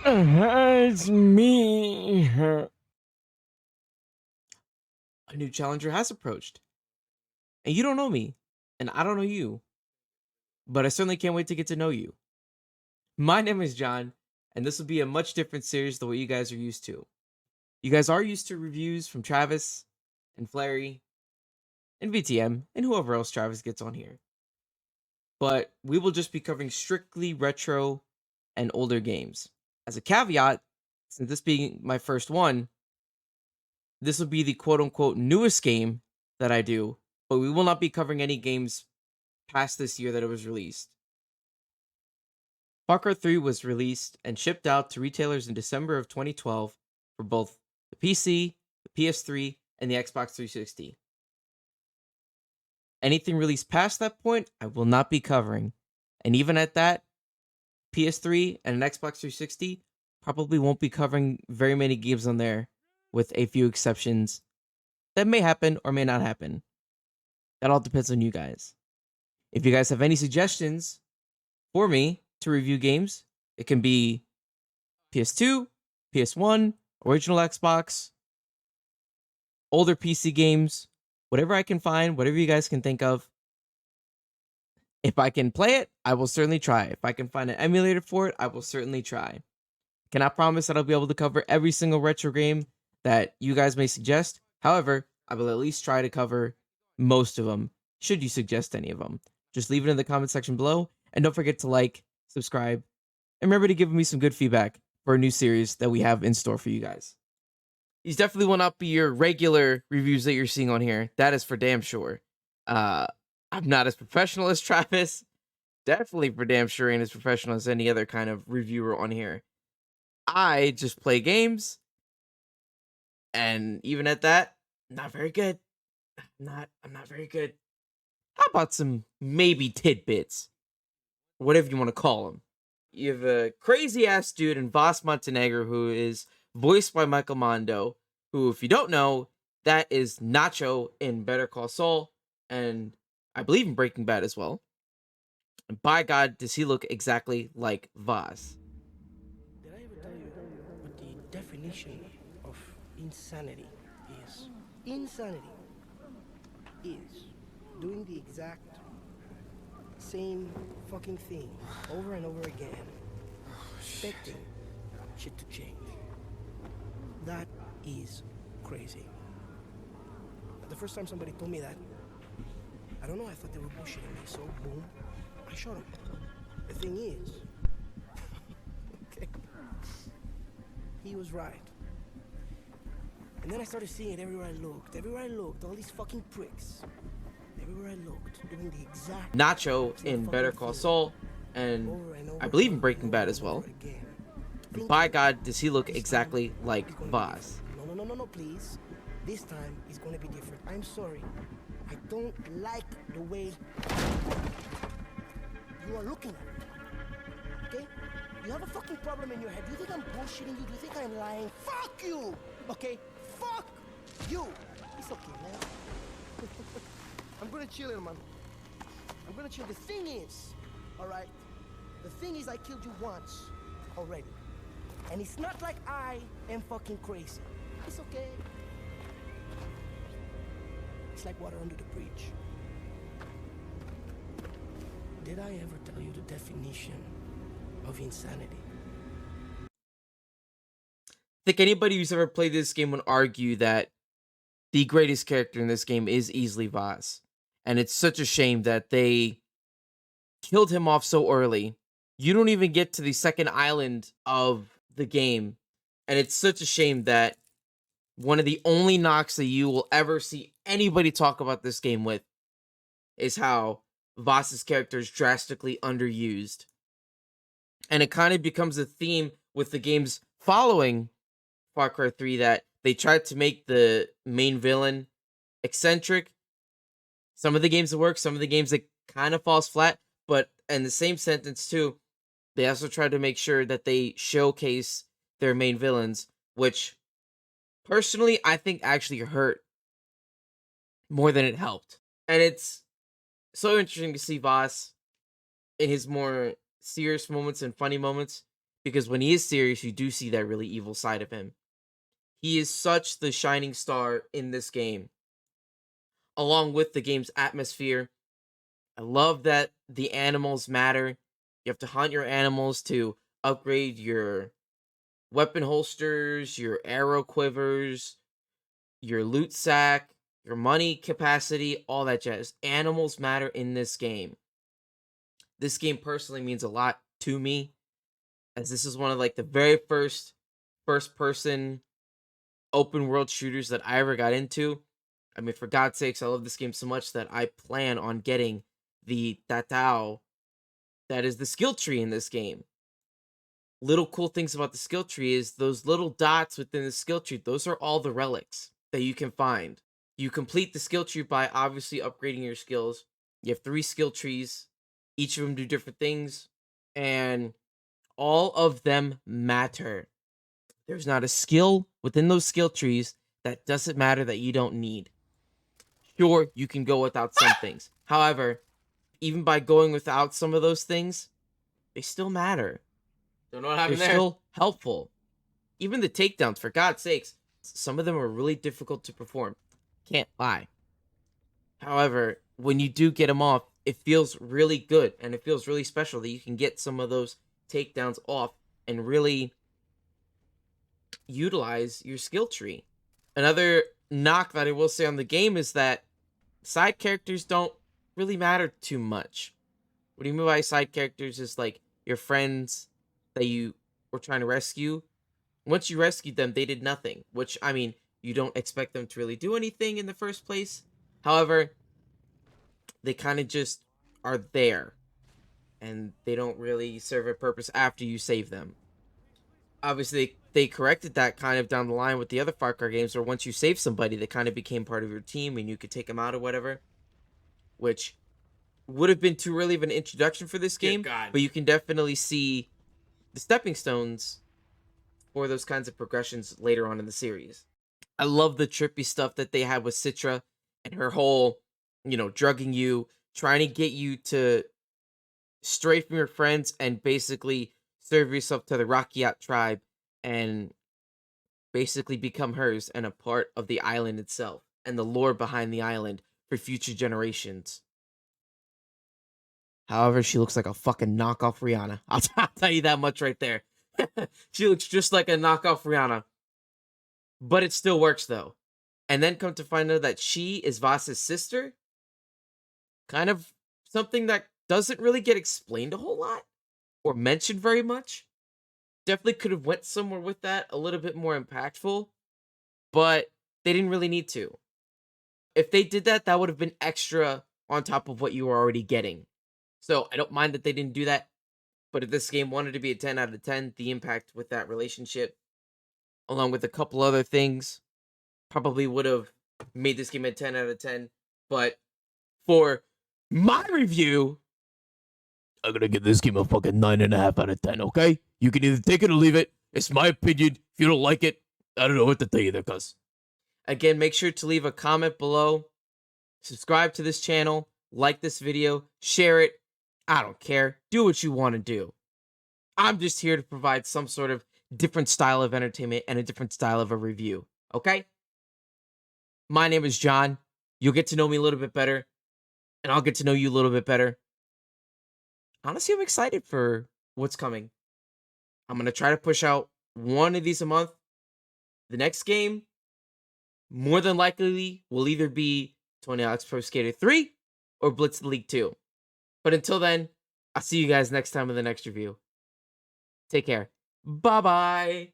It's me. A new challenger has approached, and you don't know me, and I don't know you, but I certainly can't wait to get to know you. My name is John, and this will be a much different series than what you guys are used to. You guys are used to reviews from Travis and Flary and VTM and whoever else Travis gets on here. But we will just be covering strictly retro and older games. As a caveat, since this being my first one, this will be the quote unquote newest game that I do, but we will not be covering any games past this year that it was released. Far Cry 3 was released and shipped out to retailers in December of 2012 for both the PC, the PS3, and the Xbox 360. Anything released past that point, I will not be covering. And even at that, PS3 and an Xbox 360 probably won't be covering very many games on there, with a few exceptions that may happen or may not happen. That all depends on you guys. If you guys have any suggestions for me to review games, it can be PS2, PS1, original Xbox, older PC games, whatever I can find, whatever you guys can think of. If I can play it, I will certainly try. If I can find an emulator for it, I will certainly try. Cannot promise that I'll be able to cover every single retro game that you guys may suggest. However, I will at least try to cover most of them, should you suggest any of them. Just leave it in the comment section below, and don't forget to like, subscribe, and remember to give me some good feedback for a new series that we have in store for you guys. These definitely will not be your regular reviews that you're seeing on here. That is for damn sure. I'm not as professional as Travis. Definitely for damn sure ain't as professional as any other kind of reviewer on here. I just play games, and even at that, not very good. I'm not very good. How about some maybe tidbits, whatever you want to call them? You have a crazy ass dude in Voss Montenegro who is voiced by Michael Mondo, who, if you don't know, that is Nacho in Better Call Saul, and I believe in Breaking Bad as well. And by God, does he look exactly like Voss? Did I ever tell you what the definition of insanity is? Insanity is doing the exact same fucking thing over and over again, expecting shit to change. That is crazy. The first time somebody told me that, I don't know, I thought they were bullshitting me, so boom, I shot him. The thing is, okay, he was right. And then I started seeing it everywhere I looked, all these fucking pricks. Everywhere I looked, doing the exact Nacho in same Better fucking Call thing Saul, and over and over I and believe in over and Breaking Bad over as and over well. again. And by Thinking, God, does he look this exactly time like is gonna be Voss? different. No, please. This time is gonna be different. I'm sorry. I don't like the way you are looking at me. Okay? You have a fucking problem in your head. Do you think I'm bullshitting you? Do you think I'm lying? Fuck you! Okay? Fuck you! It's okay, man. I'm gonna chill here, man. I'm gonna chill. The thing is, alright? The thing is, I killed you once already. And it's not like I am fucking crazy. It's okay. It's like water under the bridge. Did I ever tell you the definition of insanity? I think anybody who's ever played this game would argue that the greatest character in this game is easily Voss. And it's such a shame that they killed him off so early. You don't even get to the second island of the game. And it's such a shame that one of the only knocks that you will ever see anybody talk about this game with is how Voss's character is drastically underused. And it kind of becomes a theme with the games following Far Cry 3 that they tried to make the main villain eccentric. Some of the games that work, some of the games that kind of falls flat, but in the same sentence too, they also try to make sure that they showcase their main villains, which personally I think actually hurt more than it helped. And it's so interesting to see Voss in his more serious moments and funny moments because when he is serious, you do see that really evil side of him. He is such the shining star in this game, along with the game's atmosphere. I love that the animals matter. You have to hunt your animals to upgrade your weapon holsters, your arrow quivers, your loot sack, your money capacity, all that jazz. Animals matter in this game. This game personally means a lot to me, as this is one of like the very first person open world shooters that I ever got into. I mean, for God's sakes, I love this game so much that I plan on getting the Tatao, that is the skill tree in this game. Little cool things about the skill tree is those little dots within the skill tree, those are all the relics that you can find. You complete the skill tree by obviously upgrading your skills. You have 3 skill trees, each of them do different things, and all of them matter. There's not a skill within those skill trees that doesn't matter that you don't need. Sure, you can go without some things. However, even by going without some of those things, they still matter. Don't know what They're happened there. still helpful. Even the takedowns, for God's sakes, some of them are really difficult to perform. Can't lie. However, when you do get them off, it feels really good and it feels really special that you can get some of those takedowns off and really utilize your skill tree. Another knock that I will say on the game is that side characters don't really matter too much. What do you mean by side characters? Is like your friends that you were trying to rescue. Once you rescued them, they did nothing, which, I mean, you don't expect them to really do anything in the first place. However, they kind of just are there, and they don't really serve a purpose after you save them. Obviously, they corrected that kind of down the line with the other Far Cry games, where once you save somebody, they kind of became part of your team and you could take them out or whatever, which would have been too early of an introduction for this Dear game, God. but you can definitely see the stepping stones for those kinds of progressions later on in the series. I love the trippy stuff that they had with Citra and her whole, drugging you, trying to get you to stray from your friends and basically serve yourself to the Rakyat tribe and basically become hers and a part of the island itself and the lore behind the island for future generations. However, she looks like a fucking knockoff Rihanna. I'll tell you that much right there. She looks just like a knockoff Rihanna. But it still works though. And then come to find out that she is Vasa's sister. Kind of something that doesn't really get explained a whole lot or mentioned very much. Definitely could have went somewhere with that, a little bit more impactful, but they didn't really need to. If they did that, that would have been extra on top of what you were already getting. So I don't mind that they didn't do that. But if this game wanted to be a 10 out of 10, the impact with that relationship, along with a couple other things, probably would have made this game a 10 out of 10. But for my review, I'm gonna give this game a fucking 9.5 out of 10, okay? You can either take it or leave it. It's my opinion. If you don't like it, I don't know what to tell you there, cuz. Again, make sure to leave a comment below. Subscribe to this channel. Like this video. Share it. I don't care. Do what you want to do. I'm just here to provide some sort of different style of entertainment and a different style of a review. Okay? My name is John. You'll get to know me a little bit better, and I'll get to know you a little bit better. Honestly, I'm excited for what's coming. I'm going to try to push out one of these a month. The next game, more than likely, will either be 20 Alex Pro Skater 3 or Blitz League 2. But until then, I'll see you guys next time with the next review. Take care. Bye-bye.